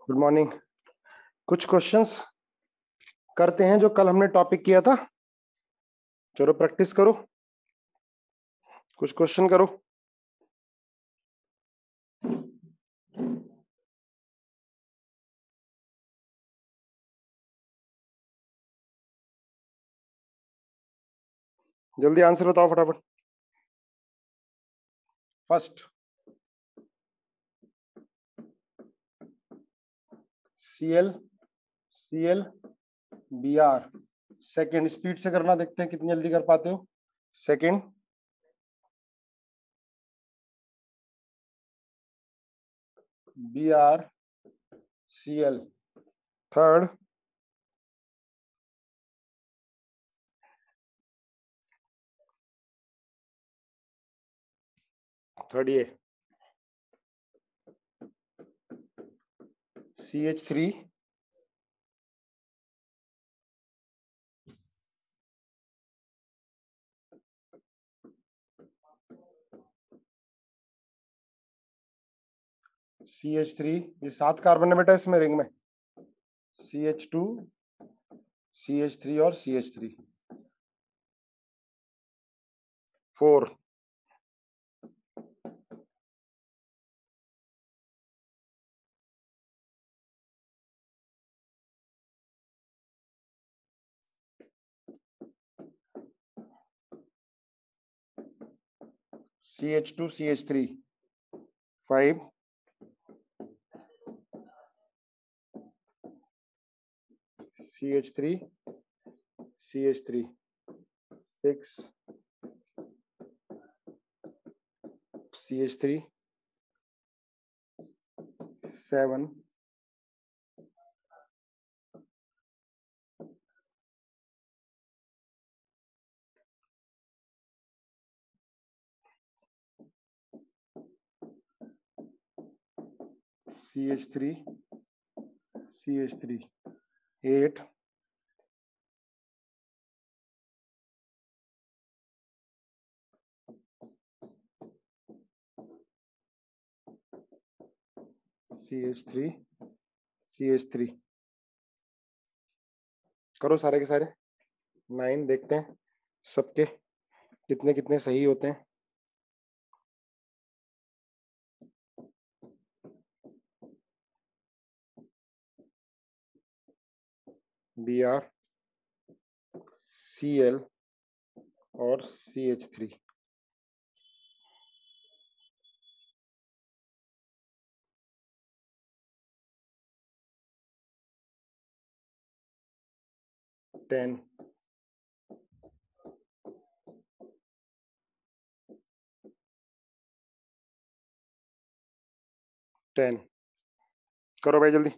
Good morning. कुछ questions करते हैं जो कल हमने टॉपिक किया था। चलो प्रैक्टिस करो, कुछ क्वेश्चन करो। जल्दी आंसर बताओ फटाफट। First CL Br। Second speed से करना, देखते हैं कितनी जल्दी कर पाते हो। Second BrCl। थर्ड ये CH3 CH3। ये 7 कार्बन है बेटा इसमें रिंग में। CH2 CH3 और CH3। 4 CH2 CH3। 5 CH3 CH3। 6 CH3। 7 CH3 CH3। 8 CH3 CH3। करो सारे के सारे। 9 देखते हैं सबके कितने कितने सही होते हैं। Br Cl और CH3। टेन 10। करो भाई जल्दी।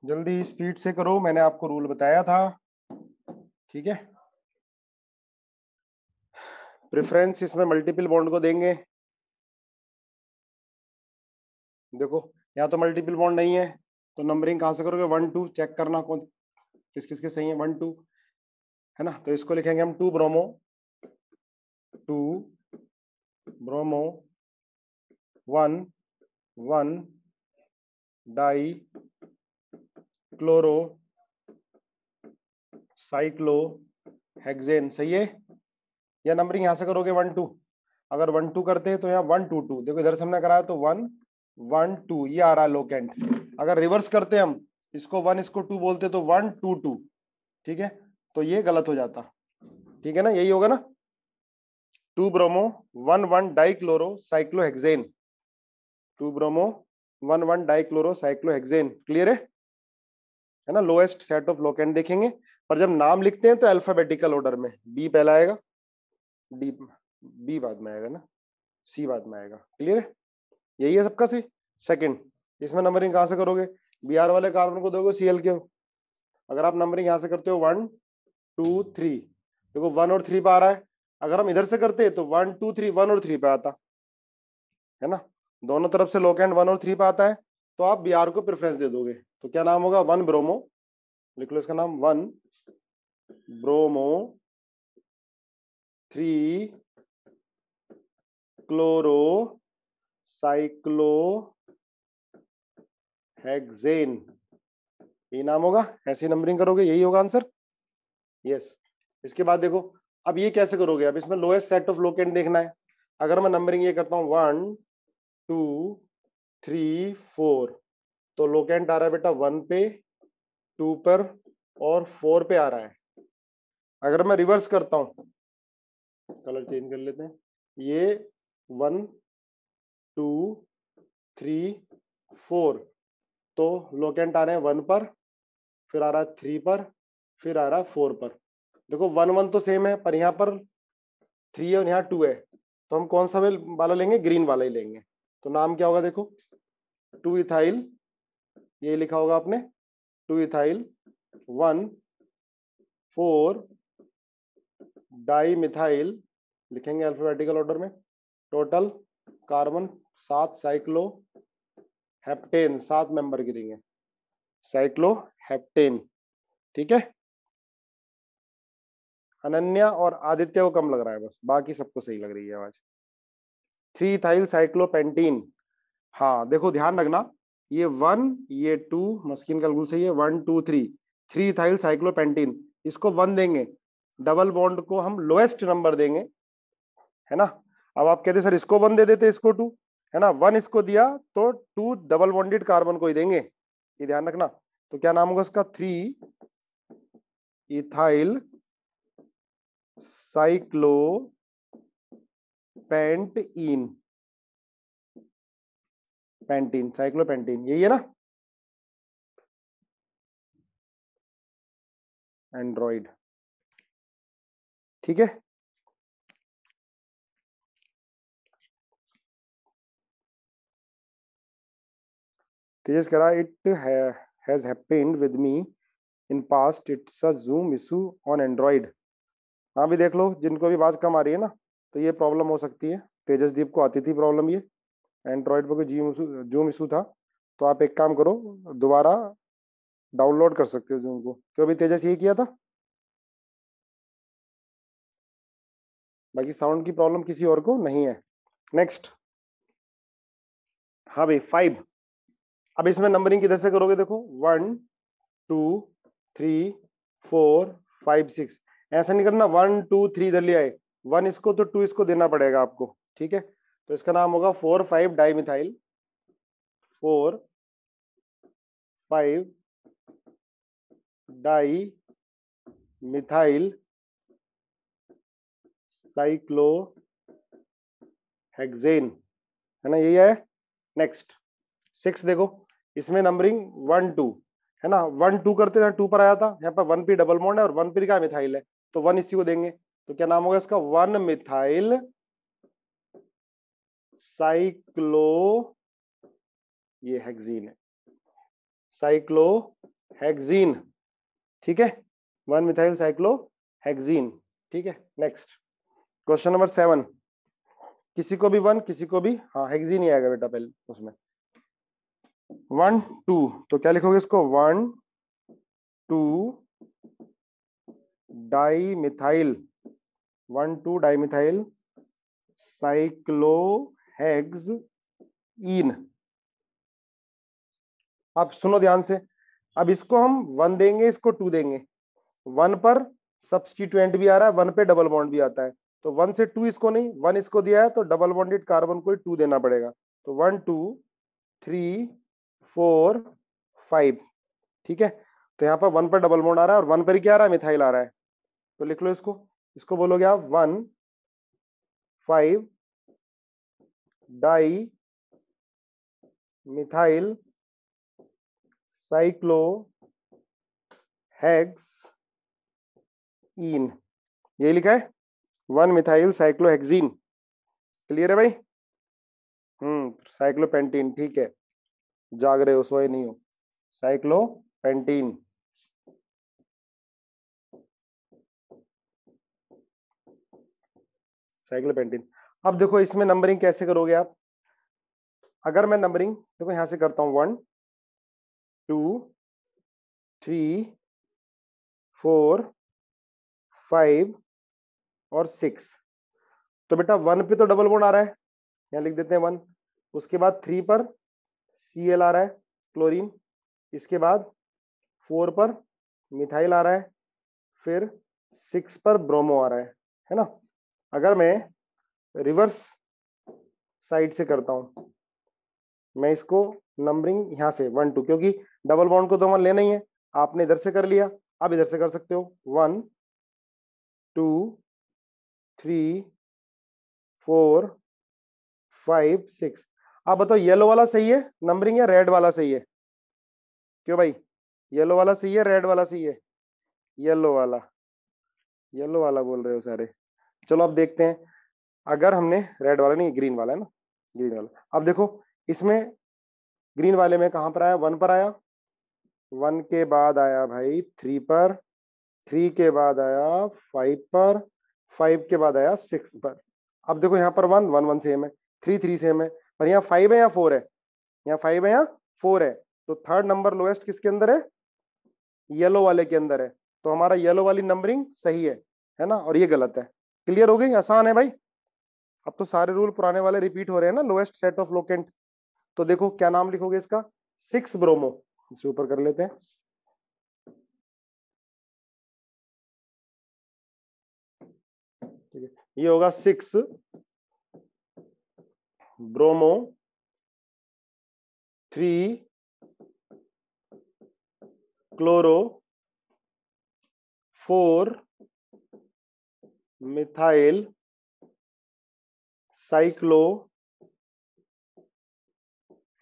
जल्दी स्पीड से करो, मैंने आपको रूल बताया था, ठीक है। प्रेफरेंस इसमें मल्टीपल बॉन्ड को देंगे। देखो यहाँ तो मल्टीपल बॉन्ड नहीं है, तो नंबरिंग कहां से करोगे? 1 2 चेक करना कौन किस किस के सही है। 1 2 है ना, तो इसको लिखेंगे हम 2 bromo 1 1 die chloro cyclo hexane. सही है। या नंबरिंग यहां से करोगे 1 2। अगर 1 2 करते हैं तो यहाँ 1 2 2। देखो इधर से हमने कराया तो 1 1 2 ये आ रहा है लोकेंट। अगर रिवर्स करते हम, इसको 1 इसको 2 बोलते तो 1 2 2, ठीक है। तो ये गलत हो जाता, ठीक है ना, यही होगा ना। 2 bromo 1 1 dichloro cyclohexane. 2 bromo 1 1 dichloro cyclohexane. Clear है ना। लोएस्ट सेट ऑफ लोकेंट देखेंगे, पर जब नाम लिखते हैं तो अल्फाबेटिकल ऑर्डर में। बी पहला आएगा, डी बी बाद में आएगा ना, सी बाद में आएगा। क्लियर है, यही है सबका सही। सेकंड, इसमें नंबरिंग कहां से करोगे? Br वाले कार्बन को दोगे Cl के। अगर आप नंबरिंग यहां से करते हो 1 2 3, देखो 1 और 3 पे आ रहा है। अगर हम इधर से करते तो 1 2 3 1 और 3 पे आता है ना। दोनों तरफ से लोकेंट 1 और 3 पे आता है, तो आप Br को प्रेफरेंस दे दोगे। तो क्या नाम होगा, 1 ब्रोमो, लिख लो इसका नाम, 1 ब्रोमो 3 क्लोरो साइक्लो हेक्सेन, ये नाम होगा। ऐसी नंबरिंग करोगे, यही होगा आंसर। यस। इसके बाद देखो, अब ये कैसे करोगे, अब इसमें लोएस्ट सेट ऑफ लोकेंट देखना है। अगर मैं नंबरिंग ये करता हूँ 1 2 3 4, तो लोकेंट आ रहा है बेटा 1 पे, 2 पर और 4 पे आ रहा है। अगर मैं रिवर्स करता हूँ, कलर चेंज कर लेते हैं, ये 1 2 3 4, तो लोकेंट आ रहे हैं 1 पर, फिर आ रहा है 3 पर, फिर आ रहा है 4 पर। देखो 1 1 तो सेम है, पर यहाँ पर 3 है और यहाँ 2 है, तो हम कौन सा वाला लेंगे, ग्रीन वाला ही लेंगे। तो नाम क्या होगा, देखो 2 इथाइल, ये लिखा होगा आपने 2 इथाइल 1 4 डाई मिथाइल, लिखेंगे अल्फाबेटिकल ऑर्डर में। Total carbon 7 cyclo heptane, 7 member गिरेंगे साइक्लो हेप्टेन। ठीक है, अनन्या और आदित्य को कम लग रहा है बस, बाकी सबको सही लग रही है आवाज। 3 इथाइल साइक्लोपेंटीन, हाँ देखो ध्यान रखना, ये 1 ये 2, मस्किन का बिल्कुल सही है, 1 2 3, 3 इथाइल साइक्लोपेंटीन, इसको 1 देंगे, डबल बॉन्ड को हम लोएस्ट नंबर देंगे, है ना। अब आप कहते सर इसको 1 दे देते, इसको 2, है ना, 1 इसको दिया तो 2 डबल बॉन्डेड कार्बन को ही देंगे, ये ध्यान रखना। तो क्या नाम होगा उसका, 3 इथाइल साइक्लोपेंटीन, पेंटीन साइक्लोपेंटीन, यही है ना। एंड्रॉइड, ठीक है। तेजस कह रहा है it has happened with me in past, it's a Zoom issue on Android. हाँ भी देख लो, जिनको भी आवाज कम आ रही है ना, तो ये प्रॉब्लम हो सकती है। तेजसदीप को आती थी प्रॉब्लम ये, एंड्रॉइड पर कोई जूम इशू था। तो आप एक काम करो, दोबारा डाउनलोड कर सकते हो जूम को, क्यों भी तेजस यही किया था। बाकी साउंड की प्रॉब्लम किसी और को नहीं है। नेक्स्ट, हाँ भाई 5। अब इसमें नंबरिंग किधर से करोगे, देखो 1 2 3 4 5 6, ऐसा नहीं करना 1 2 3 इधर ले आए, 1 इसको तो 2 इसको देना पड़ेगा आपको, ठीक है। तो इसका नाम होगा 4 5 di methyl, 4 5 di methyl cyclo hexane, है ना, यही है। नेक्स्ट 6 देखो, इसमें नंबरिंग 1 2, है ना, 1 2 करते हैं, 2 पर आया था, यहाँ पर 1 पे डबल बॉन्ड है और 1 पे क्या मिथाइल है, तो 1 इसी को देंगे। तो क्या नाम होगा इसका, 1 मिथाइल साइक्लो, ये हेक्सीन है, साइक्लो हेक्सीन, ठीक है, 1 मिथाइल साइक्लो हेक्सीन, ठीक है। नेक्स्ट क्वेश्चन नंबर 7, किसी को भी 1 किसी को भी, हाँ हेक्सीन ही आएगा बेटा पहले उसमें। 1 2, तो क्या लिखोगे इसको, 1 2 di methyl, 1 2 di methyl cyclohexene. अब सुनो ध्यान से, अब इसको हम 1 देंगे, इसको 2 देंगे, 1 पर सब्स्टिट्यूएंट भी आ रहा है, 1 पे डबल बॉन्ड भी आता है, तो 1 से 2 इसको नहीं, 1 इसको दिया है तो डबल बॉन्डेड कार्बन को 2 देना पड़ेगा। तो 1 2 3 4 5, ठीक है। तो यहाँ पर 1 पर डबल बॉन्ड आ रहा है और 1 पर क्या आ रहा है, मिथाइल आ रहा है, तो लिख लो इसको, इसको बोलोगे आप 1 5 डाई मिथाइल साइक्लो हेक्सीन, ये लिखा है 1 मिथाइल साइक्लोहेक्सीन। क्लियर है भाई, साइक्लोपेंटीन, ठीक है, जाग रहे हो, सोए नहीं हो, साइक्लोपेंटीन। साइक्लोपेंटीन, अब देखो इसमें नंबरिंग कैसे करोगे आप, अगर मैं नंबरिंग देखो यहां से करता हूं 1 2 3 4 5 और 6, तो बेटा 1 पे तो डबल बॉन्ड आ रहा है, यहाँ लिख देते हैं 1। उसके बाद 3 पर Cl आ रहा है, क्लोरीन। इसके बाद 4 पर मिथाइल आ रहा है, फिर 6 पर ब्रोमो आ रहा है ना। अगर मैं रिवर्स साइड से करता हूं, मैं इसको नंबरिंग यहां से 1 2, क्योंकि डबल बॉन्ड को तो 1 लेना ही है, आपने इधर से कर लिया, आप इधर से कर सकते हो। 1 2 3 4 5 6। आप बताओ येलो वाला सही है नंबरिंग या रेड वाला सही है? क्यों भाई, येलो वाला सही है रेड वाला सही है? येलो वाला, येलो वाला बोल रहे हो सारे। चलो अब देखते हैं, अगर हमने रेड वाला नहीं, ग्रीन वाला है ना, ग्रीन वाला। अब देखो इसमें ग्रीन वाले में कहां पर आया, 1 पर आया, 1 के बाद आया भाई 3 पर, 3 के बाद आया 5 पर, 5 के बाद आया 6 पर। अब देखो यहाँ पर 1 1 1 सेम है, 3 3 सेम है, पर यहाँ 5 है या 4 है? यहाँ 5 है या 4 है? तो थर्ड नंबर लोएस्ट किसके अंदर है? येलो वाले के अंदर है। तो हमारा येलो वाली नंबरिंग सही है ना, और ये गलत है। क्लियर हो गई? आसान है भाई। अब तो सारे रूल पुराने वाले रिपीट हो रहे हैं ना, लोएस्ट सेट ऑफ लोकेंट। तो देखो क्या नाम लिखोगे इसका, 6 ब्रोमो, इसे ऊपर कर लेते हैं। ठीक है, ये होगा 6 bromo 3 chloro 4 methyl cyclo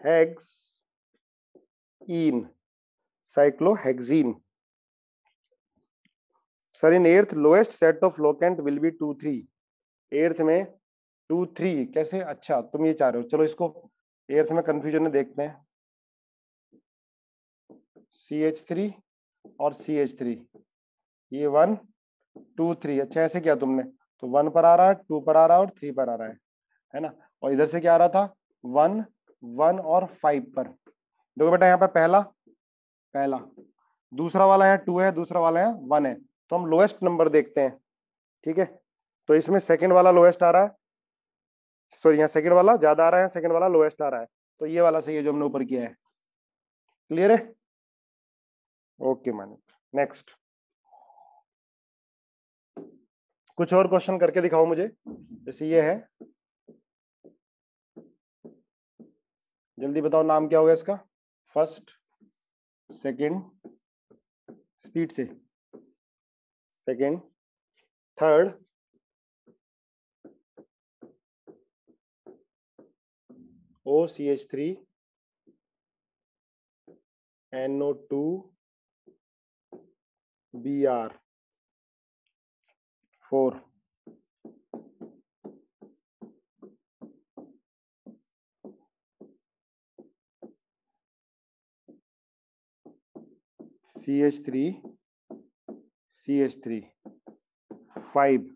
hex in, cyclohexene. Sir in earth lowest set of locant will be 2 3। Earth में 2 3 कैसे? अच्छा तुम ये चाह रहे हो, चलो इसको एर्थ में कंफ्यूजन में देखते हैं। CH3 और CH3, ये 1 2 3। अच्छा ऐसे किया तुमने, तो 1 पर आ रहा है, 2 पर आ रहा है और 3 पर आ रहा है ना। और इधर से क्या आ रहा था, 1 1 और 5 पर। देखो बेटा यहाँ पर पहला पहला, दूसरा वाला है 2 है, दूसरा वाला है 1 है, तो हम लोएस्ट नंबर देखते हैं। ठीक है, तो इसमें सेकंड वाला लोएस्ट आ रहा है, सॉरी यहाँ सेकंड वाला ज्यादा आ रहा है, सेकंड वाला लोएस्ट आ रहा है, तो ये वाला सही है जो हमने ऊपर किया है। क्लियर है? ओके मैंने, नेक्स्ट कुछ और क्वेश्चन करके दिखाओ मुझे, जैसे ये है, जल्दी बताओ नाम क्या होगा इसका, फर्स्ट सेकंड, स्पीड से, second third OCH3 NO2 Br4। CH3 CH3 5।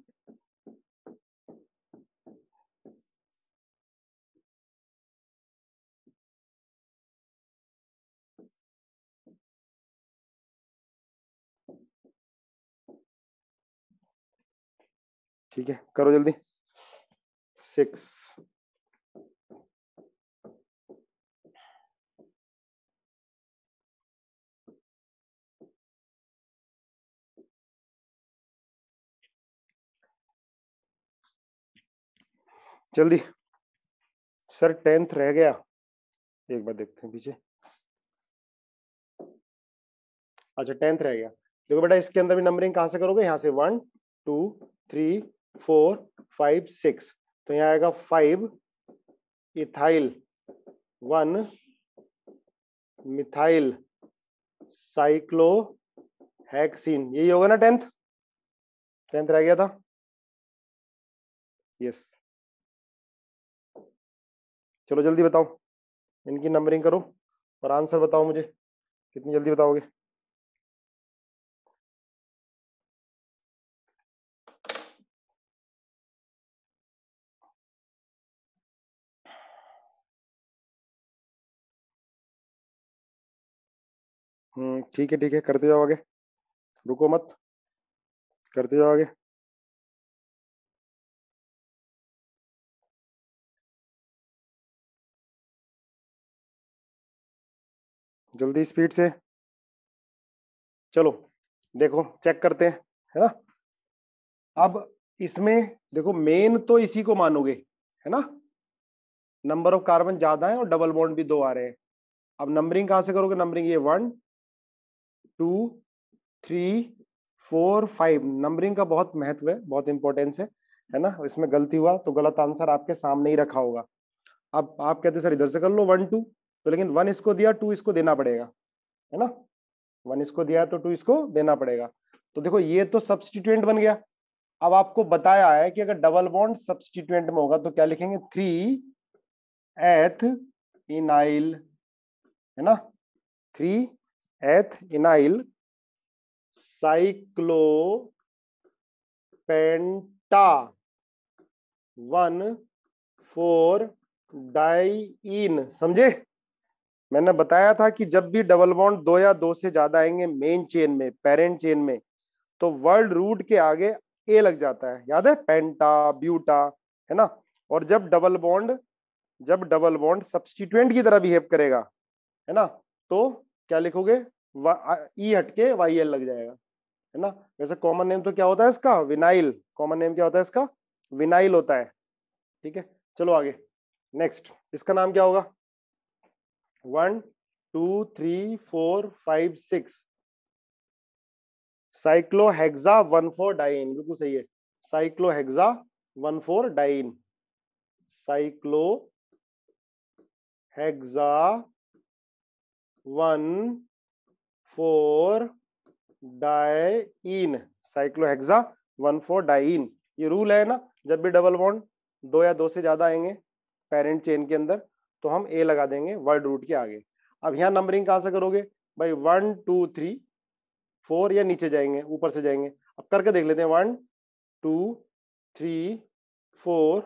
ठीक है करो जल्दी, 6। जल्दी सर 10th रह गया, एक बार देखते हैं पीछे। अच्छा 10th रह गया, देखो बेटा इसके अंदर भी नंबरिंग कहां से करोगे, यहाँ से 1 2 3 4 5 6, तो यहाँ आएगा 5 इथाइल 1 मिथाइल साइक्लोहेक्सीन, यही होगा ना 10th? 10th रह गया था, यस। चलो जल्दी बताओ, इनकी नंबरिंग करो और आंसर बताओ मुझे, कितनी जल्दी बताओगे? ठीक है, करते जाओ आगे, रुको मत, करते जाओ आगे। जल्दी स्पीड से, चलो देखो चेक करते हैं, है ना। अब इसमें देखो मेन तो इसी को मानोगे, है ना, नंबर ऑफ कार्बन ज्यादा है और डबल बॉन्ड भी 2 आ रहे हैं। अब नंबरिंग कहां से करोगे, नंबरिंग ये 1 2 3 4 5, नंबरिंग का बहुत महत्व है, बहुत इंपॉर्टेंस है ना। इसमें गलती हुआ तो गलत आंसर आपके सामने ही रखा होगा। अब आप कहते सर इधर से कर लो 1 2, तो लेकिन 1 इसको दिया 2 इसको देना पड़ेगा, है ना, 1 इसको दिया तो 2 इसको देना पड़ेगा। तो देखो ये तो सब्स्टिट्यूएंट बन गया। अब आपको बताया है कि अगर डबल बॉन्ड सब्स्टिट्यूएंट में होगा तो क्या लिखेंगे, 3 एथ इनाइल, है ना, 3 एथ इनाइल साइक्लो पेंटा 1,4 डाइइन। समझे, मैंने बताया था कि जब भी डबल बॉन्ड 2 या 2 से ज्यादा आएंगे मेन चेन में, पेरेंट चेन में, तो वर्ल्ड रूट के आगे ए लग जाता है, याद है, पेंटा ब्यूटा, है ना। और जब डबल बॉन्ड सब्स्टिट्यूएंट की तरह बिहेव करेगा, है ना, तो क्या लिखोगे, ई हटके वाई एल लग जाएगा, है ना। वैसे कॉमन नेम तो क्या होता है इसका, विनाइल, कॉमन नेम क्या होता है इसका, विनाइल होता है। ठीक है, चलो आगे, नेक्स्ट इसका नाम क्या होगा, 1 2 3 4 5 6 साइक्लोहेक्सा 1,4 डाइन, बिल्कुल सही है, साइक्लोहेक्सा 1,4 डाइन, साइक्लोहेक्सा 1,4 डाइन, साइक्लोहेक्सा 1,4 डाइन। ये रूल है ना, जब भी डबल बॉन्ड 2 या 2 से ज्यादा आएंगे पेरेंट चेन के अंदर तो हम ए लगा देंगे वर्ड रूट के आगे। अब यहाँ नंबरिंग कहां से करोगे भाई, 1 2 3 4 या नीचे जाएंगे, ऊपर से जाएंगे। अब करके देख लेते हैं, 1 2 3 4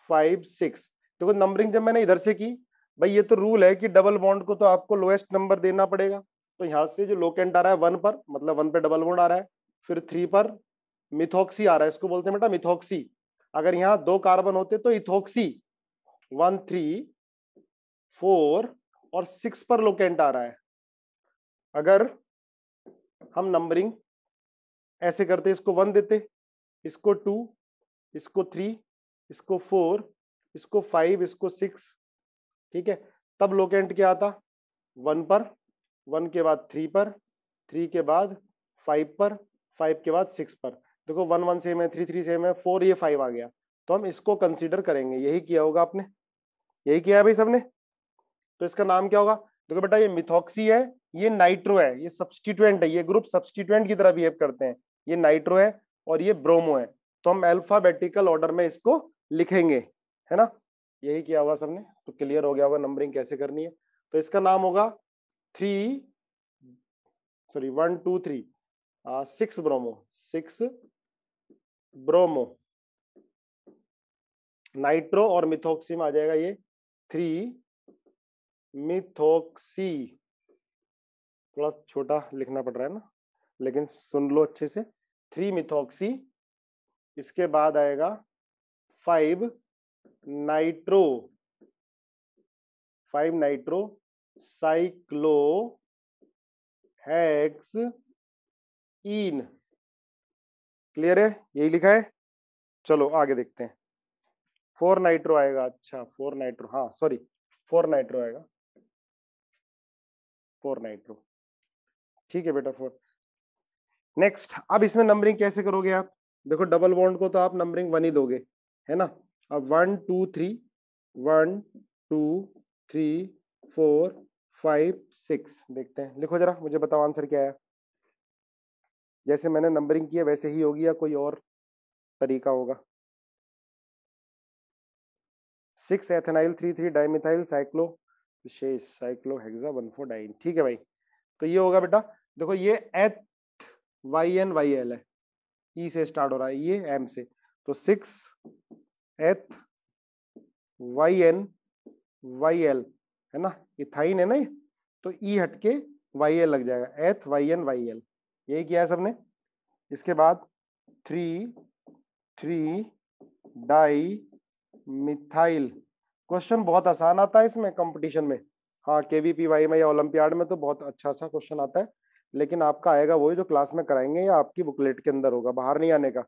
5 6। देखो नंबरिंग जब मैंने इधर से की, भाई ये तो रूल है कि डबल बॉन्ड को तो आपको लोएस्ट नंबर देना पड़ेगा, तो यहाँ से जो लोकेंट आ रहा है 1 पर, मतलब 1 पे डबल बॉन्ड आ रहा है, फिर 3 पर मिथॉक्सी आ रहा है, इसको बोलते हैं बेटा मिथॉक्सी। अगर यहाँ 2 कार्बन होते तो इथोक्सी, 1 3 4 और 6 पर लोकेंट आ रहा है। अगर हम नंबरिंग ऐसे करते, इसको 1 देते, इसको 2, इसको 3, इसको 4, इसको 5, इसको 6, ठीक है, तब लोकेंट क्या आता, 1 पर, 1 के बाद 3 पर, 3 के बाद 5 पर, 5 के बाद 6 पर। देखो 1 1 सेम है, 3 3 सेम है, 4 ये 5 आ गया, तो हम इसको कंसीडर करेंगे। यही किया होगा आपने, यही किया है भाई सबने। तो इसका नाम क्या होगा, देखो बेटा ये मिथॉक्सी है, ये नाइट्रो है, ये सब्स्टिट्यूएंट है, ये ग्रुप सब्स्टिट्यूएंट की तरह बिहेव करते हैं, ये नाइट्रो है और ये ब्रोमो है, तो हम अल्फाबेटिकल ऑर्डर में इसको लिखेंगे, है ना। यही किया हुआ सबने, तो क्लियर हो गया होगा नंबरिंग कैसे करनी है। तो इसका नाम होगा 1 2 3 6 ब्रोमो, 6 ब्रोमो, नाइट्रो और मिथॉक्सी में आ जाएगा ये 3 मिथॉक्सी। थोड़ा छोटा लिखना पड़ रहा है ना, लेकिन सुन लो अच्छे से, 3 मिथॉक्सी, इसके बाद आएगा 5 नाइट्रो, 5 नाइट्रो साइक्लो हेक्स इन। क्लियर है, यही लिखा है। चलो आगे देखते हैं, 4 नाइट्रो आएगा, अच्छा 4 नाइट्रो, हाँ सॉरी 4 नाइट्रो आएगा, 4 नाइट्रो, ठीक है बेटा 4। नेक्स्ट, अब इसमें नंबरिंग कैसे करोगे आप, देखो डबल बॉन्ड को तो आप नंबरिंग 1 ही दोगे, है ना। अब 1 2 3 1 2 3 4 5 6 देखते हैं, लिखो जरा, मुझे बताओ आंसर क्या है। जैसे मैंने नंबरिंग किया वैसे ही होगी या कोई और तरीका होगा। 6 एथेनाइल 3 3 डाइमिथाइल साइक्लो विशेष साइक्लोहेक्सा 1,4 डाइन, ठीक है भाई। तो ये होगा बेटा, देखो ये एथ वाई एन वाई एल है, ई से स्टार्ट हो रहा है, ये एम से, तो 6 एथ वाई एन वाई एल, है ना, इथाइन है ना ये, तो ई हटके वाई एल लग जाएगा, एथ वाई एन वाई एल, यही किया है सबने। इसके बाद 3 डाई मिथाइल। क्वेश्चन बहुत आसान आता है इसमें कंपटीशन में, हाँ केवीपीवाई में या ओलंपियाड में तो बहुत अच्छा सा क्वेश्चन आता है, लेकिन आपका आएगा वही जो क्लास में कराएंगे या आपकी बुकलेट के अंदर होगा, बाहर नहीं आने का।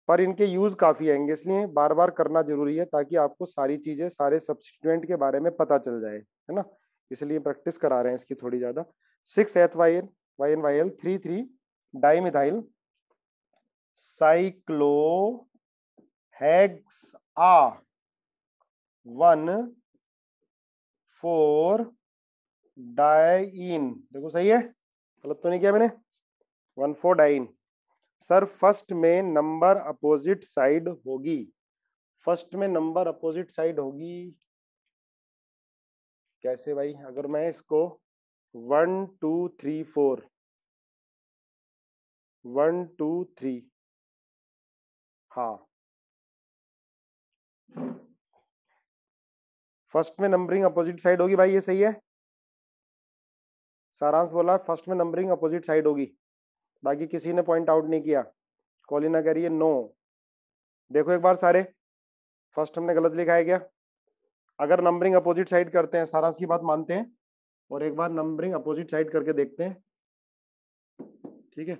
पर इनके यूज काफी आएंगे, इसलिए बार बार करना जरूरी है ताकि आपको सारी चीजें, सारे सब्स्टिट्यूएंट के बारे में पता चल जाए, है ना, इसलिए प्रैक्टिस करा रहे हैं इसकी थोड़ी ज्यादा। 6 एथ Y N Y L 3 dimethyl cyclohexa 1,4 diene. देखो सही है, गलत तो नहीं किया मैंने, 1,4 डाइन। सर फर्स्ट में नंबर अपोजिट साइड होगी, फर्स्ट में नंबर अपोजिट साइड होगी कैसे भाई? अगर मैं इसको 1 2 3 4 1 2 3, हाँ फर्स्ट में नंबरिंग अपोजिट साइड होगी भाई, ये सही है। सारांश बोला फर्स्ट में नंबरिंग अपोजिट साइड होगी, बाकी किसी ने पॉइंट आउट नहीं किया। कॉलिना कह रही है नो। देखो एक बार सारे, फर्स्ट हमने गलत लिखा है क्या? अगर नंबरिंग अपोजिट साइड करते हैं, सारांश की बात मानते हैं और एक बार नंबरिंग अपोजिट साइड करके देखते हैं, ठीक है।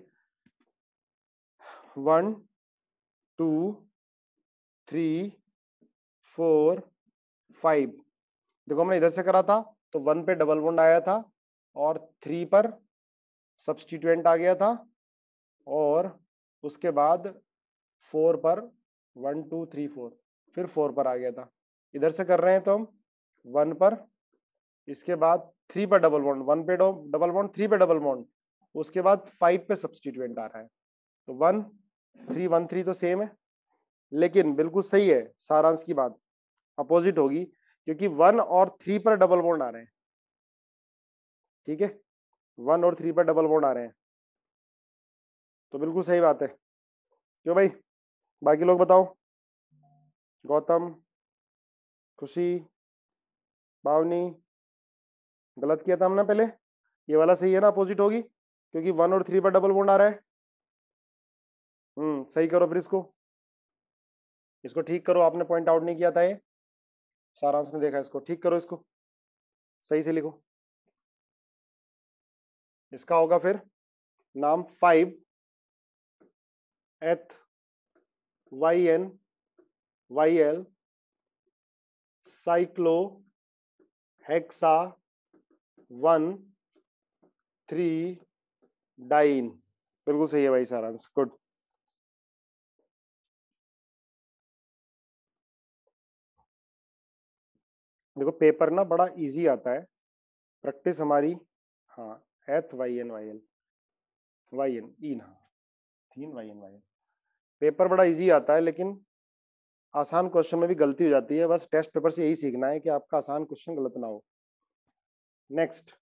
1 2 3 4 5, देखो हमने इधर से करा था तो 1 पे डबल बॉन्ड आया था और 3 पर सब्स्टिट्यूएंट आ गया था, और उसके बाद 4 पर 1 2 3 4, फिर 4 पर आ गया था। इधर से कर रहे हैं तो हम 1 पर, इसके बाद 3 पर डबल बॉन्ड, 1 पे डबल बॉन्ड, 3 पे डबल बॉन्ड, उसके बाद 5 पे सब्स्टिट्यूएंट आ रहा है, तो 1 3 1 3 तो सेम है, लेकिन बिल्कुल सही है सारांश की बात, अपोजिट होगी क्योंकि 1 और 3 पर डबल बॉन्ड आ रहे हैं, ठीक है, 1 और 3 पर डबल बॉन्ड आ रहे हैं, तो बिल्कुल सही बात है। क्यों भाई? बाकी लोग बताओ, गौतम, खुशी, भावनी, गलत किया था हमने पहले, ये वाला सही है ना, अपोजिट होगी क्योंकि 1 और 3 पर डबल बॉन्ड आ रहा है। सही करो फिर इसको, इसको ठीक करो, आपने पॉइंट आउट नहीं किया था ये, सारांश ने देखा, इसको ठीक करो, इसको सही से लिखो। इसका होगा फिर नाम 5 eth Y N Y L cyclohexa 1 3 diene. बिल्कुल सही है भाई सारांश, गुड। देखो पेपर ना बड़ा इजी आता है, प्रैक्टिस हमारी, हाँ एथ वाई एन इन, हाँ 3 Y N Y N, paper बड़ा इजी आता है, लेकिन आसान क्वेश्चन में भी गलती हो जाती है, बस टेस्ट पेपर से यही सीखना है कि आपका आसान क्वेश्चन गलत ना हो। नेक्स्ट,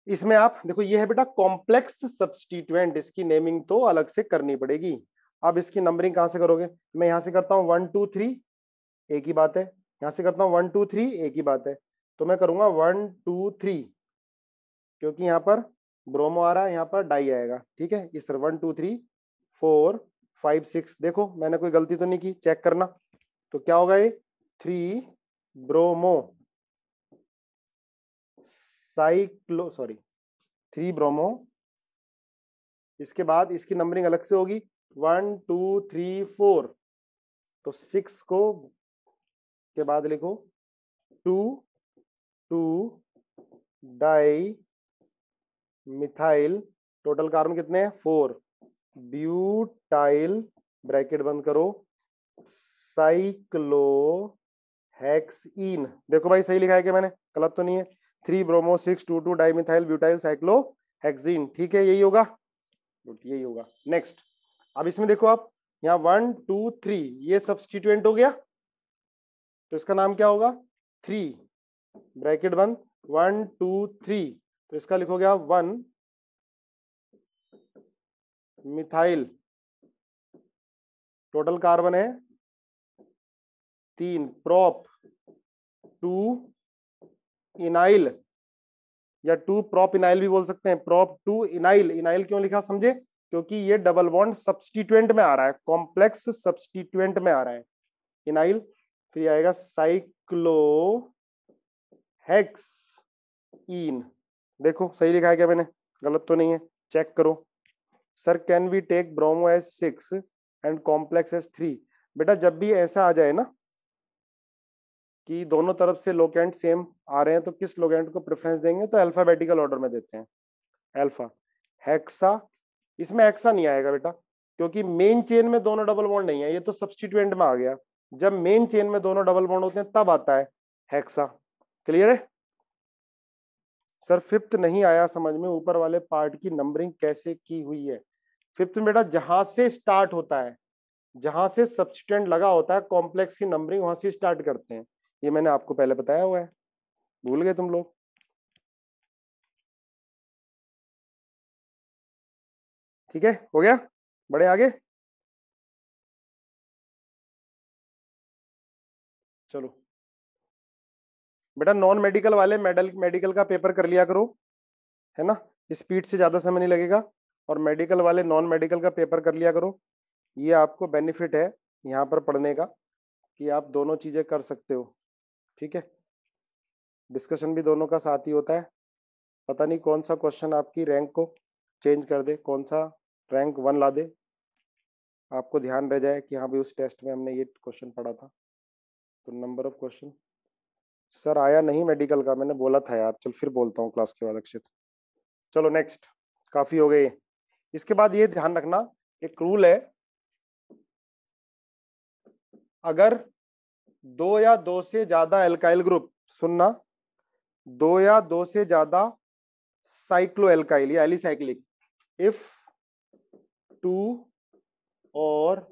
इसमें आप देखो ये है बेटा कॉम्प्लेक्स सब्स्टिट्यूएंट, इसकी नेमिंग तो अलग से करनी पड़ेगी। अब इसकी नंबरिंग कहां से करोगे? मैं यहां से करता हूं 1 2 3, एक ही बात है, यहां से करता हूं 1 2 3, एक ही बात है, तो मैं करूंगा 1 2 3, क्योंकि यहाँ पर ब्रोमो आ रहा है, यहाँ पर डाई आएगा, ठीक है, इस तरह 1 2 3 4 5 6, देखो मैंने कोई गलती तो नहीं की, चेक करना, तो क्या होगा ये 3 ब्रोमो साइक्लो, सॉरी 3 ब्रोमो, इसके बाद इसकी नंबरिंग अलग से होगी 1 2 3 4, तो 6 को के बाद लिखो 2 2 डाई मिथाइल, टोटल कार्बन कितने हैं 4, ब्यूटाइल ब्रैकेट बंद करो साइक्लो हेक्सीन। देखो भाई सही लिखा है कि मैंने, गलत तो नहीं है, 3 bromo 6 2 2 di methyl butyl cyclo hexene, ठीक है यही होगा, यही होगा। नेक्स्ट, अब इसमें देखो आप यहाँ 1 2 3 ये सब्स्टिट्यूएंट हो गया, तो इसका नाम क्या होगा 3 ब्रैकेट बंद 1 2 3, तो इसका लिखोगे आप 1 मिथाइल, टोटल कार्बन है 3, प्रोप 2 इनाइल, या टू प्रोप इनाइल भी बोल सकते हैं, प्रोप टू इनाइल। इनाइल क्यों लिखा समझे, क्योंकि ये डबल बॉन्ड सब्स्टिट्यूएंट में आ रहा है, कॉम्प्लेक्स सब्स्टिट्यूएंट में आ रहा है इनाइल। फिर आएगा साइक्लो हेक्सीन। देखो सही लिखा है क्या मैंने, गलत तो नहीं है, चेक करो। Sir can we take bromo as 6 and complex as 3? बेटा जब भी ऐसा आ जाए ना कि दोनों तरफ से लोकेंट सेम आ रहे हैं तो किस लोकेंट को प्रेफरेंस देंगे, तो अल्फाबेटिकल ऑर्डर में देते हैं, अल्फा। हेक्सा, इसमें हेक्सा नहीं आएगा बेटा, क्योंकि मेन चेन में दोनों डबल बॉन्ड नहीं है, ये तो सब्स्टिट्यूएंट में आ गया। जब मेन चेन में दोनों डबल बॉन्ड होते हैं तब आता है हेक्सा। क्लियर है? सर फिफ्थ नहीं आया समझ में, ऊपर वाले पार्ट की नंबरिंग कैसे की हुई है। फिफ्थ में बेटा जहां से स्टार्ट होता है, जहां से सब्स्टिट्यूएंट लगा होता है, कॉम्प्लेक्स की नंबरिंग वहां से स्टार्ट करते हैं। ये मैंने आपको पहले बताया हुआ है, भूल गए तुम लोग? ठीक है, हो गया, बड़े आगे। चलो बेटा नॉन मेडिकल वाले मेडिकल का पेपर कर लिया करो, है ना, स्पीड से ज्यादा समय नहीं लगेगा। और मेडिकल वाले नॉन मेडिकल का पेपर कर लिया करो, ये आपको बेनिफिट है यहाँ पर पढ़ने का कि आप दोनों चीजें कर सकते हो। ठीक है, डिस्कशन भी दोनों का साथ ही होता है। पता नहीं कौन सा क्वेश्चन आपकी रैंक को चेंज कर दे, कौन सा रैंक 1 ला दे, आपको ध्यान रह जाए कि हाँ भाई उस टेस्ट में हमने ये क्वेश्चन पढ़ा था। तो नंबर ऑफ क्वेश्चन सर आया नहीं मेडिकल का, मैंने बोला था यार, चल फिर बोलता हूँ क्लास के बाद अक्षित। चलो नेक्स्ट, काफी हो गए। इसके बाद ये ध्यान रखना, एक रूल है, अगर दो या दो से ज्यादा एल्काइल ग्रुप, सुनना, दो या दो से ज्यादा साइक्लो एल्काइल या alicyclic, if two or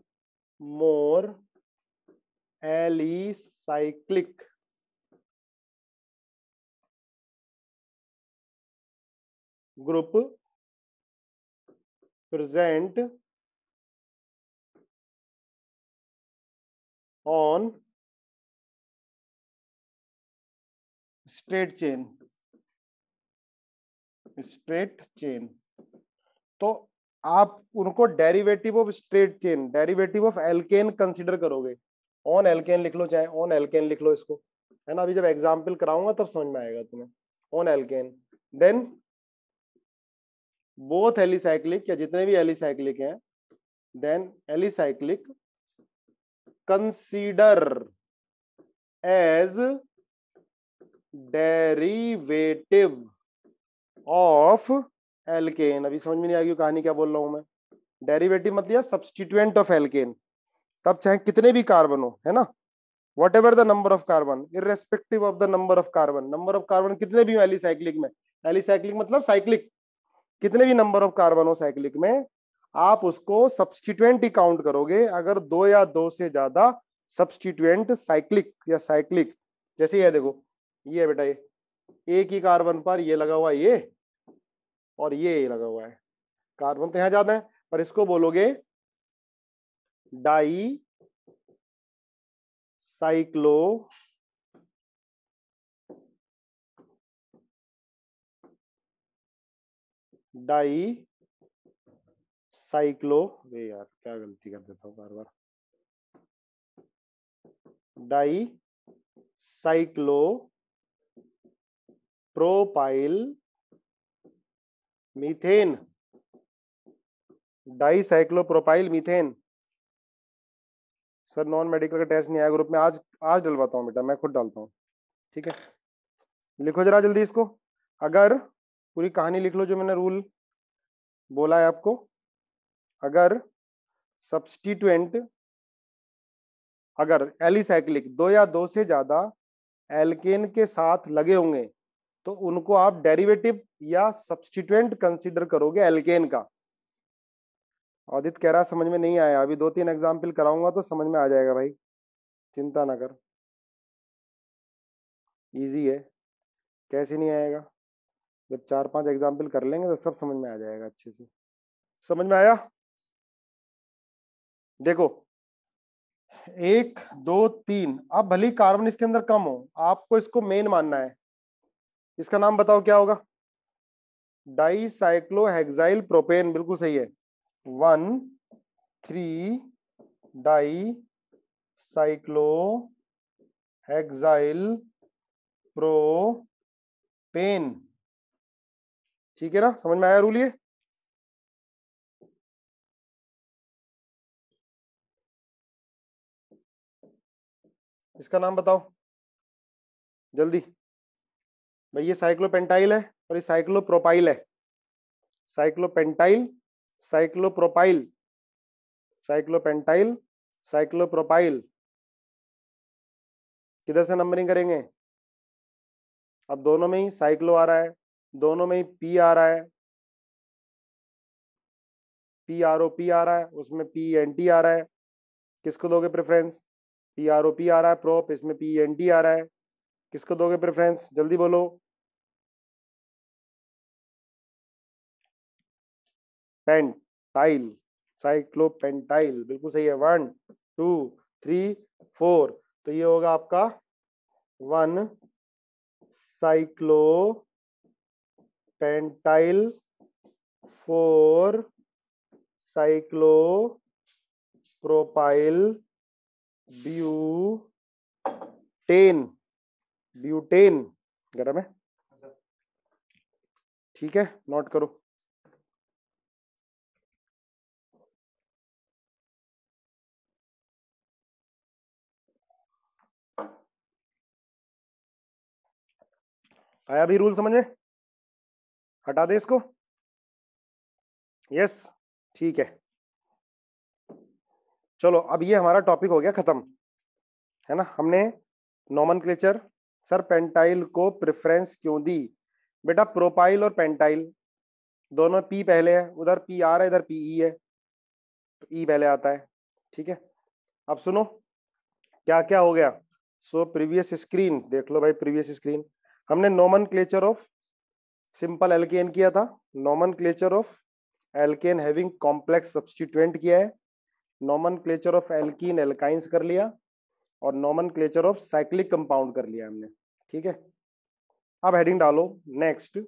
more alicyclic group present on straight chain, तो आप उनको derivative of straight chain, derivative of alkane consider करोगे। ऑन एल्केन लिख लो, चाहे ऑन एल्केन लिख लो इसको, है ना, अभी जब एग्जाम्पल कराऊंगा तब समझ में आएगा तुम्हें। On alkane, then both alicyclic या जितने भी एलिसाइक्लिक हैं, then alicyclic consider as derivative of alkane. अभी समझ में नहीं आएगी कहानी क्या बोल रहा हूं मैं। डेरिवेटिव मतलब सब्स्टिट्यूएंट ऑफ एल्केन, तब चाहे कितने भी कार्बन हो, है ना, what ever the number of carbon, irrespective of the number of carbon, number of carbon कितने भी हो एलिसाइक्लिक में, एलिसाइक्लिक मतलब साइक्लिक, कितने भी नंबर ऑफ कार्बन हो साइक्लिक में, आप उसको सब्स्टिट्यूएंट ही काउंट करोगे अगर दो या दो से ज्यादा सब्स्टिट्यूएंट साइक्लिक या साइक्लिक। जैसे ये देखो, ये है बेटा, ये एक ही कार्बन पर ये लगा हुआ है, ये और ये लगा हुआ है, कार्बन तो यहां ज्यादा है, पर इसको बोलोगे डाई साइक्लो अरे यार क्या गलती कर देता हूँ बार बार, dicyclopropylmethane, dicyclopropylmethane. Sir non medical का टेस्ट नहीं आया ग्रुप में, आज आज डलवाता हूँ बेटा, मैं खुद डालता हूँ। ठीक है, लिखो जरा जल्दी इसको, अगर पूरी कहानी लिख लो जो मैंने रूल बोला है आपको। अगर सब्स्टिट्यूएंट, अगर एलिसाइक्लिक दो या दो से ज्यादा एल्केन के साथ लगे होंगे तो उनको आप डेरिवेटिव या सब्स्टिट्यूएंट कंसीडर करोगे एल्केन का। आदित्य कह रहा समझ में नहीं आया, अभी 2-3 एग्जाम्पल कराऊंगा तो समझ में आ जाएगा भाई, चिंता ना कर, इजी है। कैसे नहीं आएगा, जब 4-5 एग्जाम्पल कर लेंगे तो सब समझ में आ जाएगा अच्छे से। समझ में आया? देखो 1 2 3, अब भले कार्बन इसके अंदर कम हो, आपको इसको मेन मानना है। इसका नाम बताओ क्या होगा? डाईसाइक्लोहेक्साइल प्रोपेन, बिल्कुल सही है। 1,3-डाईसाइक्लोहेक्साइल प्रोपेन। ठीक है ना, समझ में आया रूल ये? इसका नाम बताओ जल्दी भाई। ये साइक्लोपेंटाइल है और ये साइक्लोप्रोपाइल है। साइक्लोपेंटाइल, साइक्लोप्रोपाइल, साइक्लोपेंटाइल, साइक्लोप्रोपाइल। किधर से नंबरिंग करेंगे? अब दोनों में ही साइक्लो आ रहा है, दोनों में ही पी आ रहा है, पी आर ओ पी आ रहा है, उसमें पी एन टी आ रहा है। किसको दोगे preference? P R O P आ रहा है प्रोप, इसमें पी एन टी आ रहा है। किसको दोगे प्रेफरेंस? जल्दी बोलो। पेंटाइल, साइक्लोपेंटाइल, बिल्कुल सही है। 1 2 3 4, तो ये होगा आपका 1 साइक्लोपेंटाइल, 4 साइक्लोप्रोपाइल ब्यूटेन। ब्यूटेन गरम है, ठीक है, नोट करो। आया भी रूल समझ में? हटा दे इसको। यस, ठीक है। चलो अब ये हमारा टॉपिक हो गया खत्म, है ना। हमने नोमेनक्लेचर, सर पेंटाइल को प्रेफरेंस क्यों दी? बेटा प्रोपाइल और पेंटाइल दोनों पी पहले है, उधर पी आ रहा है, इधर पीई है, तो ई पहले आता है। ठीक है, अब सुनो क्या क्या हो गया। सो प्रीवियस स्क्रीन देख लो भाई, प्रीवियस स्क्रीन हमने नोमेनक्लेचर ऑफ सिंपल एल्केन किया था, nomenclature of alkene having complex substituent किया है, नोमेनक्लेचर ऑफ एल्कीन एल्काइंस कर लिया, और नोमेनक्लेचर ऑफ साइक्लिक कंपाउंड कर लिया हमने। ठीक है, अब हेडिंग डालो नेक्स्ट,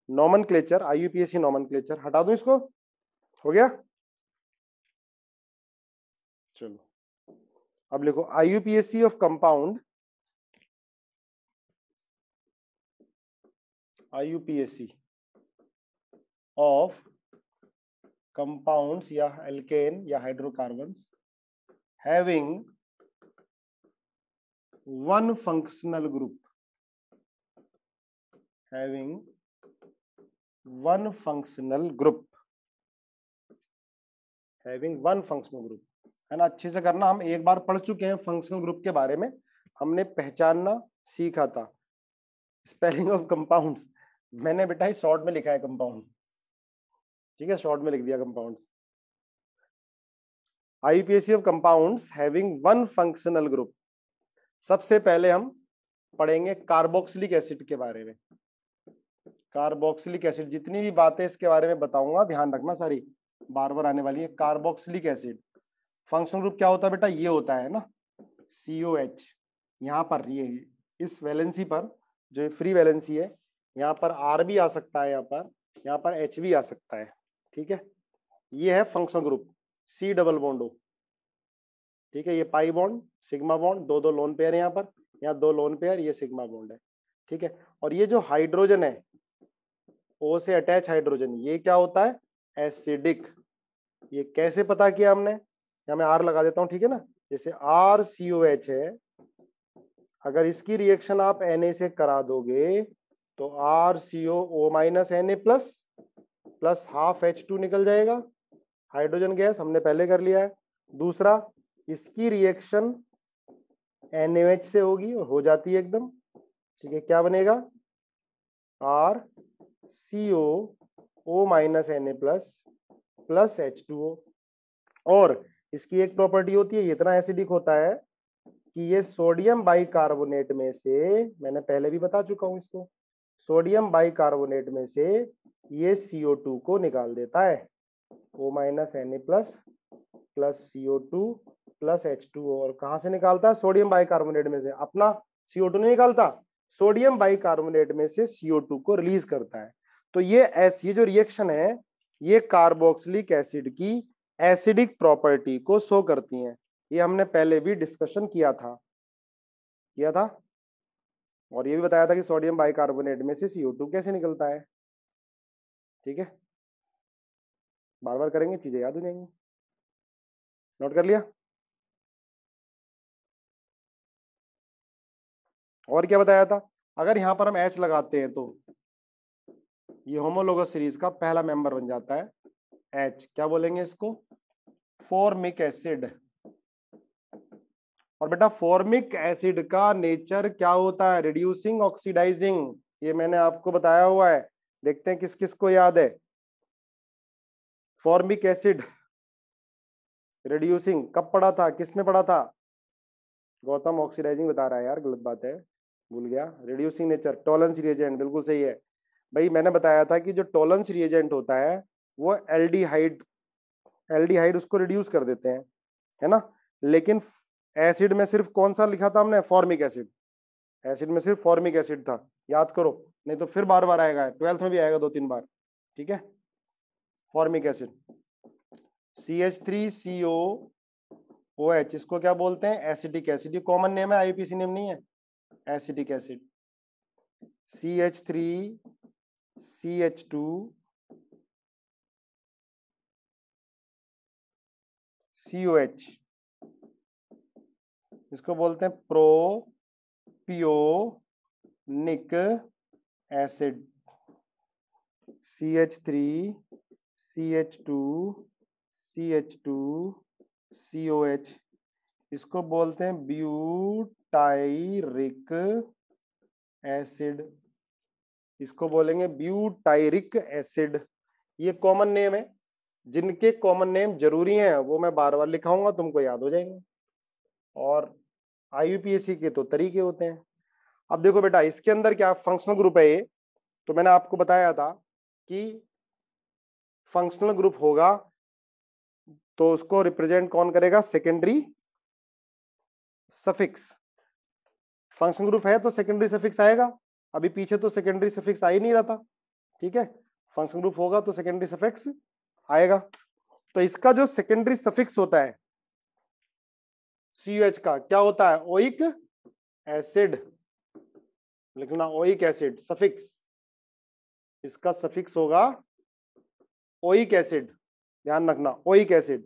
नोमेनक्लेचर, आईयूपीएसी नोमेनक्लेचर। हटा दूं इसको? हो गया? चलो अब लिखो IUPAC of compound, IUPAC of compounds या एल्केन या hydrocarbons having one functional group, having one functional group, having one functional group, है ना। अच्छे से करना, हम एक बार पढ़ चुके हैं फंक्शनल ग्रुप के बारे में, हमने पहचानना सीखा था। स्पेलिंग ऑफ कंपाउंड्स मैंने बेटा ही शॉर्ट में लिखा है कंपाउंड, ठीक है, शॉर्ट में लिख दिया compounds. IUPAC of compounds having one functional group. सबसे पहले हम पढ़ेंगे कार्बोक्सिलिक एसिड के बारे में। कार्बोक्सिलिक एसिड, जितनी भी बातें इसके बारे में बताऊंगा ध्यान रखना, सारी बार बार आने वाली है। कार्बोक्सिलिक एसिड फंक्शनल ग्रुप क्या होता है बेटा? ये होता है ना COH। यहाँ पर ये इस वैलेंसी पर जो फ्री वैलेंसी है, यहाँ पर R भी आ सकता है, यहाँ पर H भी आ सकता है। ठीक है, ये है functional group C double bond O। ठीक है, ये पाई बॉन्ड सिग्मा बॉन्ड, दो दो लोन पेयर है, यहाँ दो लोन पेयर, ये सिग्मा बॉन्ड है। ठीक है, और ये जो हाइड्रोजन है O से अटैच हाइड्रोजन, ये क्या होता है? एसिडिक। ये कैसे पता किया हमने? यहाँ मैं R लगा देता हूँ, ठीक है ना। जैसे RCOH है, अगर इसकी रिएक्शन आप Na से करा दोगे तो RCOO minus Na plus plus half H2 निकल जाएगा, हाइड्रोजन गैस हमने पहले कर लिया है। दूसरा, इसकी रिएक्शन NaOH से होगी और हो जाती है एकदम। ठीक है, क्या बनेगा? RCOO minus Na plus plus H2O। और इसकी एक प्रॉपर्टी होती है, इतना एसिडिक होता है कि ये सोडियम बाइकार्बोनेट में से, मैंने पहले भी बता चुका हूं इसको, सोडियम बाइकार्बोनेट में से ये CO2 को निकाल देता है। O minus Na plus plus CO2 plus H2O। और कहां से निकालता है? सोडियम बाइकार्बोनेट में से। अपना CO2 नहीं निकालता, सोडियम बाइकार्बोनेट में से CO2 को रिलीज करता है। तो ये जो रिएक्शन है ये कार्बोक्सिलिक एसिड की एसिडिक प्रॉपर्टी को शो करती हैं। ये हमने पहले भी डिस्कशन किया था और ये भी बताया था कि सोडियम बाइकार्बोनेट में से CO2 कैसे निकलता है। ठीक है, बार बार करेंगे, चीजें याद हो जाएंगी। नोट कर लिया? और क्या बताया था? अगर यहां पर हम H लगाते हैं तो ये होमोलोगस सीरीज का पहला मेंबर बन जाता है H। क्या बोलेंगे इसको? Formic acid. और बेटा फॉर्मिक एसिड का नेचर क्या होता है? Reducing oxidising. ये मैंने आपको बताया हुआ है, देखते हैं किस किस को याद है। फॉर्मिक एसिड रिड्यूसिंग कब पढ़ा था, किस में पढ़ा था? गौतम ऑक्सीडाइजिंग बता रहा है यार, गलत बात है, भूल गया। रिड्यूसिंग नेचर, टॉलरेंस रिएजेंट, बिल्कुल सही है भाई। मैंने बताया था कि जो टॉलरेंस रिएजेंट होता है वो एल्डिहाइड उसको रिड्यूस कर देते हैं, है ना। लेकिन एसिड में सिर्फ कौन सा लिखा था हमने? Formic acid. एसिड में सिर्फ फॉर्मिक एसिड था, याद करो, नहीं तो फिर बार बार आएगा, 12th में भी आएगा 2-3 बार। ठीक है, फॉर्मिक एसिड CH3COOH, इसको क्या बोलते हैं? Acetic acid. ये कॉमन नेम है, आईयूपीएसी नेम नहीं है, एसिटिक एसिड। CH3CH2COH, इसको बोलते हैं प्रोपियोनिक एसिड। CH3CH2CH2COH, इसको बोलते हैं ब्यूटाइरिक एसिड। इसको बोलेंगे ब्यूटाइरिक एसिड। ये कॉमन नेम है, जिनके कॉमन नेम जरूरी हैं वो मैं बार बार लिखाऊंगा, तुमको याद हो जाएंगे। और आईयूपीएसी के तो तरीके होते हैं। अब देखो बेटा, इसके अंदर क्या फंक्शनल ग्रुप है ये, तो मैंने आपको बताया था कि फंक्शनल ग्रुप होगा तो उसको रिप्रेजेंट कौन करेगा? Secondary suffix. फंक्शनल ग्रुप है तो सेकेंडरी सफिक्स आएगा, अभी पीछे तो सेकेंडरी सफिक्स आ ही नहीं रहा था। ठीक है, फंक्शनल ग्रुप होगा तो सेकेंडरी सफिक्स आएगा। तो इसका जो सेकेंडरी सफिक्स होता है COH का, क्या होता है? Oic acid. लिखना ओइक एसिड सफिक्स, इसका सफिक्स होगा ओइक एसिड, ध्यान रखना ओइक एसिड।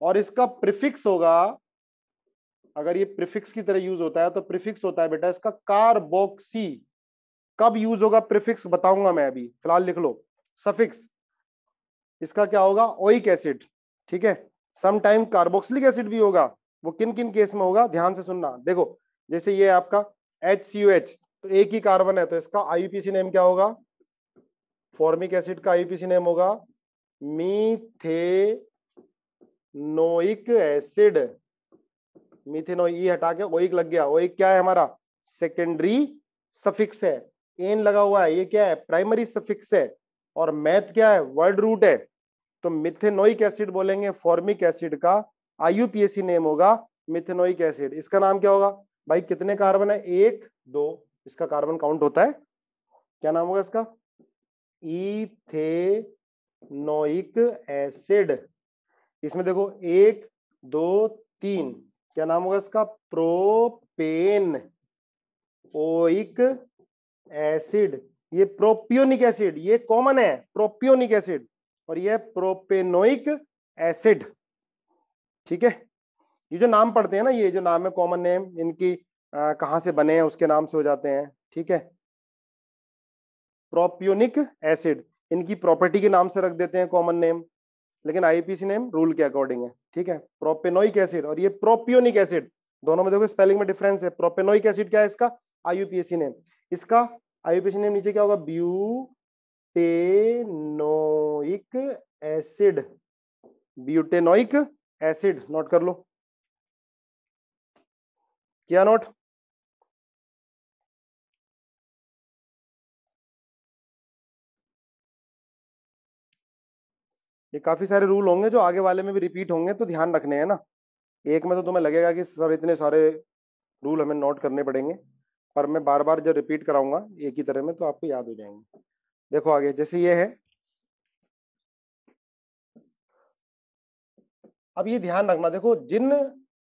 और इसका प्रीफिक्स होगा, अगर ये प्रीफिक्स की तरह यूज होता है तो प्रीफिक्स होता है बेटा इसका कार्बोक्सी। कब यूज होगा प्रीफिक्स बताऊंगा मैं, अभी फिलहाल लिख लो सफिक्स। इसका क्या होगा? Oic acid. ठीक है, सम टाइम कार्बोक्सिलिक एसिड भी होगा, वो किन किन केस में होगा ध्यान से सुनना। देखो जैसे ये आपका HCOH, तो एक ही कार्बन है तो इसका आईयूपीएसी नेम क्या होगा? फॉर्मिक एसिड का आईयूपीएसी नेम होगा मीथेनोइक एसिड। मीथेनोइक ई हटा के ओइक लग गया। ओइक क्या है हमारा? सेकेंडरी सफिक्स है। एन लगा हुआ है, ये क्या है? प्राइमरी सफिक्स है। और मैथ क्या है? वर्ड रूट है। तो मिथेनोइक एसिड बोलेंगे फॉर्मिक एसिड का, आईयूपीएसी नेम होगा मिथेनोइक एसिड। इसका नाम क्या होगा भाई? कितने कार्बन है? 1 2, इसका कार्बन काउंट होता है, क्या नाम होगा इसका? Ethanoic acid. इसमें देखो 1 2 3, क्या नाम होगा इसका? Propane oic acid. ये प्रोपियोनिक एसिड, ये कॉमन है प्रोपियोनिक एसिड, और ये प्रोपेनोइक एसिड। ठीक है, ये जो नाम पढ़ते हैं ना, ये जो नाम है कॉमन नेम, इनकी कहां से बने हैं उसके नाम से हो जाते हैं। ठीक है, प्रोपियोनिक एसिड इनकी प्रॉपर्टी के नाम से रख देते हैं कॉमन नेम, लेकिन आईपीसी नेम रूल के अकॉर्डिंग है। ठीक है, प्रोपेनोइक एसिड और ये प्रोपियोनिक एसिड, दोनों में देखो स्पेलिंग में डिफरेंस है। प्रोपेनोइक एसिड क्या है इसका? IUPAC name. इसका आईयूपीएसी नेम नीचे क्या होगा? Butanoic acid. Butanoic acid, note कर लो। क्या नोट? ये काफी सारे रूल होंगे जो आगे वाले में भी रिपीट होंगे, तो ध्यान रखने हैं ना। एक में तो तुम्हें लगेगा कि सर इतने सारे रूल हमें नोट करने पड़ेंगे, पर मैं बार बार जब रिपीट कराऊंगा एक ही तरह में तो आपको याद हो जाएंगे। देखो आगे, जैसे ये है, अब ये ध्यान रखना, देखो जिन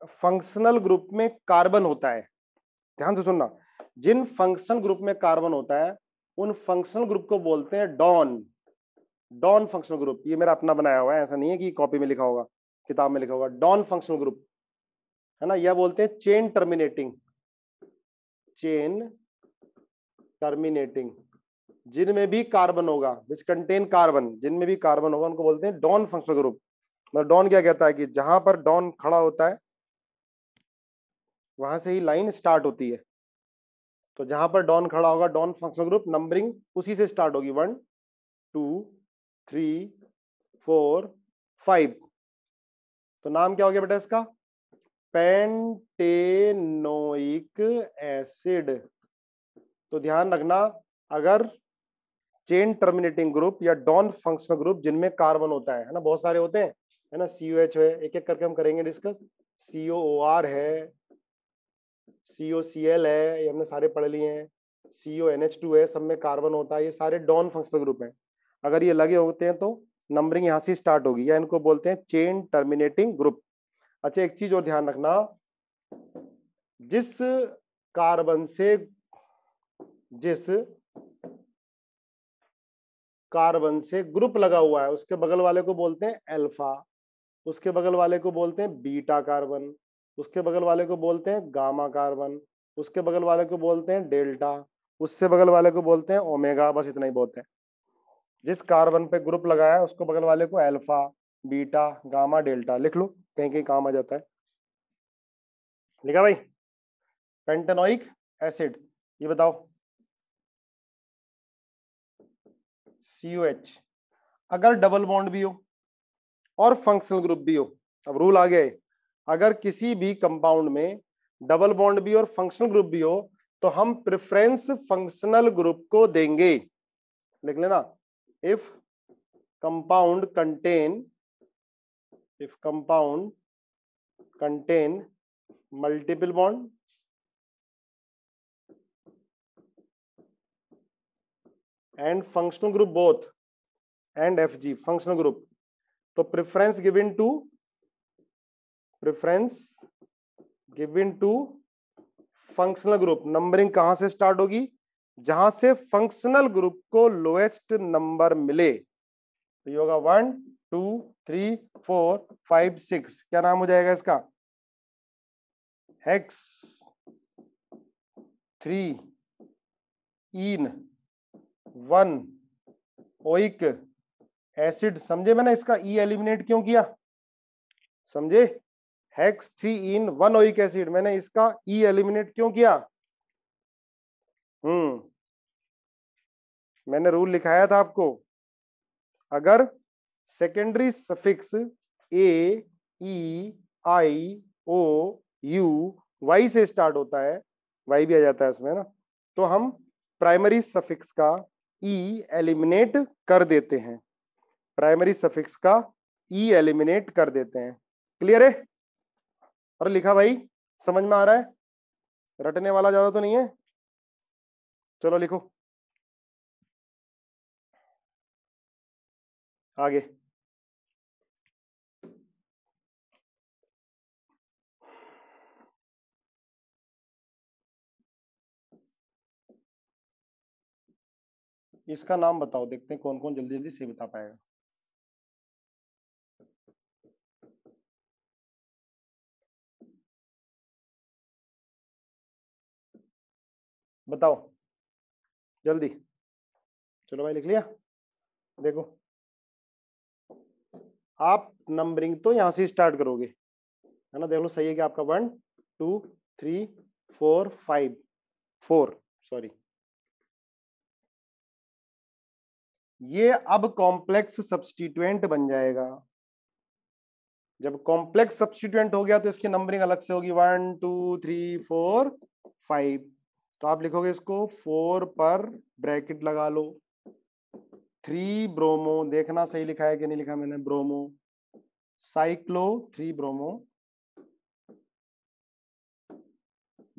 फंक्शनल ग्रुप में कार्बन होता है, ध्यान से सुनना, जिन फंक्शनल ग्रुप में कार्बन होता है उन फंक्शनल ग्रुप को बोलते हैं डॉन। डॉन फंक्शनल ग्रुप, ये मेरा अपना बनाया हुआ है, ऐसा नहीं है कि कॉपी में लिखा होगा, किताब में लिखा होगा। डॉन फंक्शनल ग्रुप है ना, यह बोलते हैं चेन टर्मिनेटिंग, चेन टर्मिनेटिंग, जिनमें भी कार्बन होगा, विच कंटेन कार्बन, जिनमें भी कार्बन होगा उनको बोलते हैं डॉन फंक्शनल ग्रुप। मतलब डॉन क्या कहता है कि जहां पर डॉन खड़ा होता है वहां से ही लाइन स्टार्ट होती है। तो जहां पर डॉन खड़ा होगा, डॉन फंक्शनल ग्रुप, नंबरिंग उसी से स्टार्ट होगी, 1 2 3 4 5। तो नाम क्या हो गया बेटा इसका, पेंटेनोइक एसिड। तो ध्यान रखना, अगर चेन टर्मिनेटिंग ग्रुप या डॉन फंक्शनल ग्रुप जिनमें कार्बन होता है ना, बहुत सारे होते हैं, है ना, COH है, एक एक करके हम करेंगे डिस्कस, COOR है, COCl है, ये हमने सारे पढ़ लिए हैं, CONH2 है, सब में कार्बन होता है, ये सारे डॉन फंक्शनल ग्रुप हैं। अगर ये लगे होते हैं तो नंबरिंग यहां से स्टार्ट होगी, या इनको बोलते हैं चेन टर्मिनेटिंग ग्रुप। अच्छा, एक चीज और ध्यान रखना, जिस कार्बन से, जिस कार्बन से ग्रुप लगा हुआ है उसके बगल वाले को बोलते हैं अल्फा, उसके बगल वाले को बोलते हैं बीटा कार्बन, उसके बगल वाले को बोलते हैं गामा कार्बन, उसके बगल वाले को बोलते हैं डेल्टा, उससे बगल वाले को बोलते हैं ओमेगा। बस इतना ही बहुत है। जिस कार्बन पे ग्रुप लगाया है उसको बगल वाले को अल्फा, बीटा, गामा, डेल्टा लिख लो, कहीं कहीं काम आ जाता है। लिखा भाई? पेंटेनोइक एसिड, ये बताओ, COH। अगर डबल बॉन्ड भी हो और फंक्शनल ग्रुप भी हो, अब रूल आ गया है, अगर किसी भी कंपाउंड में डबल बॉन्ड भी और फंक्शनल ग्रुप भी हो तो हम प्रेफरेंस फंक्शनल ग्रुप को देंगे। लिख लेना, if compound contain, if compound contain multiple bond and functional group both, and FG functional group, तो preference given to, preference given to functional group. Numbering कहां से स्टार्ट होगी, जहां से फंक्शनल ग्रुप को लोएस्ट नंबर मिले। तो ये होगा 1 2 3 4 5 6, क्या नाम हो जाएगा इसका, हेक्स 3 इन 1 ओइक एसिड। समझे मैंने इसका ई एलिमिनेट क्यों किया, समझे? हेक्स 3 इन 1 ओइक एसिड, मैंने इसका ई एलिमिनेट क्यों किया? मैंने रूल लिखाया था आपको, अगर secondary suffix A E I O U Y से स्टार्ट होता है, वाई भी आ जाता है इसमें ना, तो हम प्राइमरी सफिक्स का ई एलिमिनेट कर देते हैं, प्राइमरी सफिक्स का ई एलिमिनेट कर देते हैं। क्लियर है? और लिखा भाई, समझ में आ रहा है? रटने वाला ज्यादा तो नहीं है? चलो लिखो आगे। इसका नाम बताओ, देखते हैं कौन कौन जल्दी जल्दी से बता पाएगा। बताओ जल्दी। चलो भाई लिख लिया। देखो, आप नंबरिंग तो यहां से स्टार्ट करोगे, है ना, देख लो सही है कि आपका 1 2 3 4 5 4, सॉरी, ये अब कॉम्प्लेक्स सब्स्टिट्यूएंट बन जाएगा। जब कॉम्प्लेक्स सब्स्टिट्यूएंट हो गया तो इसकी नंबरिंग अलग से होगी, 1 2 3 4 5। तो आप लिखोगे इसको 4 पर ब्रैकेट लगा लो, 3 ब्रोमो, देखना सही लिखा है कि नहीं लिखा मैंने, bromo cyclo 3 bromo,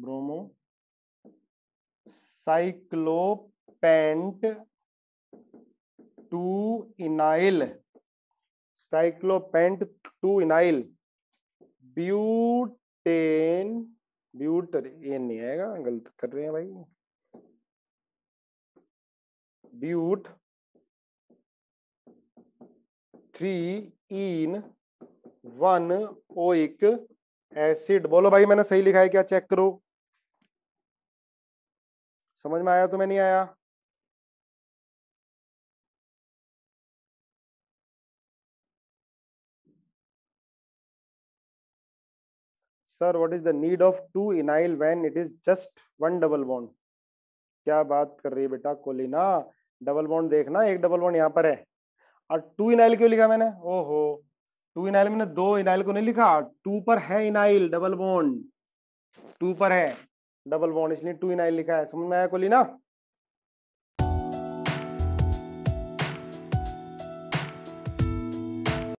bromo cyclopent two enyl cyclopent two enyl butane butane नहीं आएगा, गलत कर रहे हैं भाई, ब्यूट 3-इन-1 ओइक एसिड। बोलो भाई मैंने सही लिखा है क्या, चेक करो, समझ में आया तुम्हें, नहीं आया? Sir what is the need of two enyl when it is just one double bond? क्या बात कर रही है बेटा कोलिना, डबल बॉन्ड देखना, एक डबल बॉन्ड यहाँ पर है, और टू इनाइल क्यों लिखा मैंने? ओहो, टू इनाइल मैंने दो इनाइल को नहीं लिखा, टू पर है इनाइल डबल बॉन्ड, टू पर है डबल बॉन्ड, इसलिए टू इनाइल लिखा है। समझ में आया कोलिना?